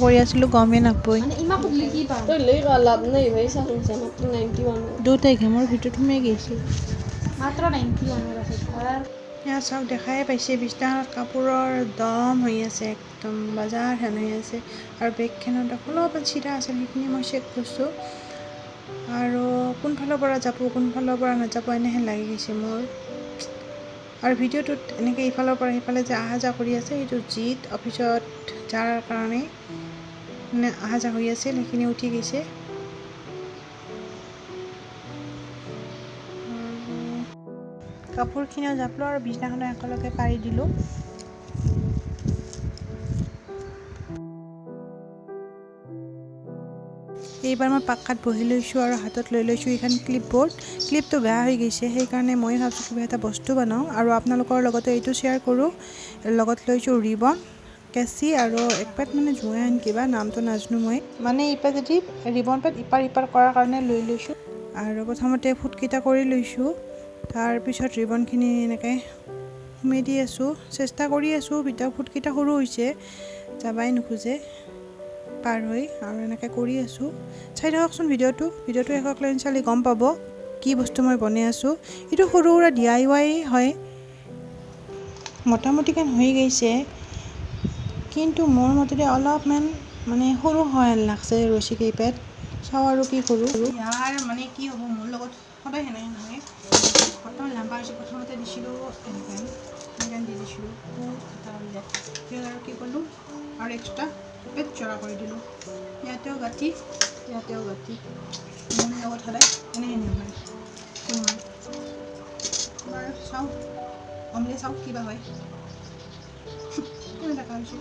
কৰি আছিলোঁ গমেই নাপায় তই লৈ লাভ নাই ভাই চাচোন মাত্ৰ 91 দুটাই ঘেমৰ ভিতৰত সোমাই গৈছে মাত্ৰ 91 আছে ধৰ এয়া চাওক দেখাই পাইছে বিছনাখনত কাপোৰৰ দম হৈ আছে একদম বজাৰ হেন হৈ আছে আৰু বেগখনত অলপমান চিধা আছিল সেইখিনি মই চেক কৰিছোঁ আৰু কোনফালৰ পৰা যাব কোনফালৰ পৰা নাযাব এনেহেন লাগি গৈছে মোৰ আৰু ভিডিঅ'টোত এনেকৈ ইফালৰ পৰা সিফালে যে অহা যোৱা কৰি আছে এইটো জিত অফিচত যাৰ কাৰণে মানে অহা যোৱা হৈ আছিল সেইখিনি উঠি গৈছে কাপোৰখিনিও জাপলোঁ আৰু বিছনাখনো একেলগে পাৰি দিলোঁ এইবাৰ মই পাক্কাত বহি লৈছোঁ আৰু হাতত লৈ লৈছোঁ এইখন ক্লিপবৰ্ড ক্লিপটো বেয়া হৈ গৈছে সেইকাৰণে মই ভাবিছোঁ কিবা এটা বস্তু বনাওঁ আৰু আপোনালোকৰ লগতে এইটো শ্বেয়াৰ কৰোঁ লগত লৈছোঁ ৰিবন কেঁচি আৰু এক পেট মানে জোৱান কিবা নামটো নাজানো মই মানে ইপাতেদি ৰিবন পেট ইপাৰ ইপাৰ কৰাৰ কাৰণে লৈ লৈছোঁ আৰু প্ৰথমতে ফুটকেইটা কৰি লৈছোঁ তাৰপিছত ৰিবনখিনি এনেকৈ সোমাই দি আছোঁ চেষ্টা কৰি আছোঁ ভিতৰত ফুটকেইটা সৰু হৈছে যাবাই নোখোজে পাৰ হৈ আৰু এনেকৈ কৰি আছোঁ চাই থাককচোন ভিডিঅ'টো শেষলৈ চালে গম পাব কি বস্তু মই বনাই আছোঁ এইটো সৰু সুৰা DIY হয় মোটামুটি কান হৈ গৈছে কিন্তু মোৰ মতেদি অলপমান মানে সৰু হয় লাগছে ৰছী কেইপাত চাওঁ আৰু কি কৰোঁ ইয়াৰ মানে কি হ'ব মোৰ লগত সদায় সেনেকৈ নহয় বৰ্তমান লাম্বা হৈছে প্ৰথমতে দিছিলোঁ এনেকৈ দি দিছিলোঁ আৰু কি কৰিলোঁ আৰু এক্সট্ৰা পেট জৰা কৰি দিলোঁ ইয়াতেও গাঁঠি মোৰ লগত সদায় এনেকৈ নহয় বাৰু চাওঁ অমলে চাওঁ কিবা হয় কিমান টকা হৈছে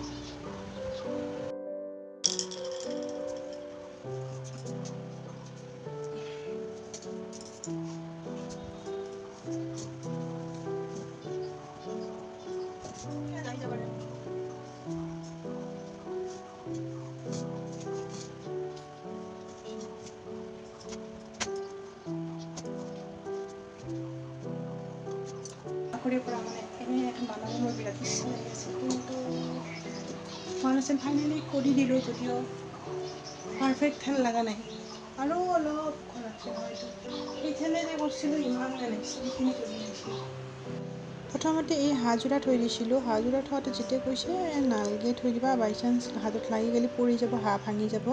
চাকৰিৰ পৰা মানে এনেই এখন বনাব মোৰ বিৰাট ইচ্ছা লাগি আছে কিন্তু হোৱা নাছিল ফাইনেলি কৰি দিলোঁ যদিও পাৰফেক্ট হেন লগা নাই আৰু অলপ ঘৰ আছে হয়তো সেইখিনি যে কৰিছিলোঁ ইমান লাগিছিল সেইখিনি কৰি আহিছিলোঁ প্ৰথমতে এই হাঁহযোৰা থৈ দিছিলোঁ হাঁহযোৰা থোৱাতে যেতিয়া কৈছে নালগে থৈ দিবা বাই চান্স হাতত লাগি গ'লে পৰি যাব হাঁহ ভাঙি যাব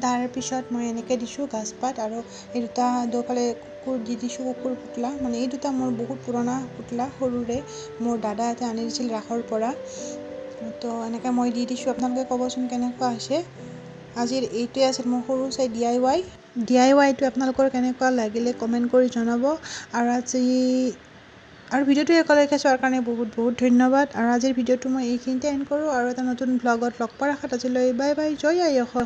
তাৰপিছত মই এনেকৈ দিছোঁ গাজপাত আৰু এই দুটা দুফালে কুকুৰ দি দিছোঁ কুকুৰ পুতলা মানে এই দুটা মোৰ বহুত পুৰণা পুতলা সৰুৰে মোৰ দাদা এটা আনি দিছিল ৰাসৰ পৰা তো এনেকৈ মই দি দিছোঁ আপোনালোকে ক'বচোন কেনেকুৱা হৈছে আজিৰ এইটোৱে আছিল মোৰ সৰু চাই DIYটো আপোনালোকৰ কেনেকুৱা লাগিলে কমেণ্ট কৰি জনাব আৰু ভিডিঅ'টো একেলগে চোৱাৰ কাৰণে বহুত বহুত ধন্যবাদ আৰু আজিৰ ভিডিঅ'টো মই এইখিনিতে এণ্ড কৰোঁ আৰু এটা নতুন ব্লগত লগ পোৱাৰ আশাত আজিলৈ বাই বাই জয় আই অসম।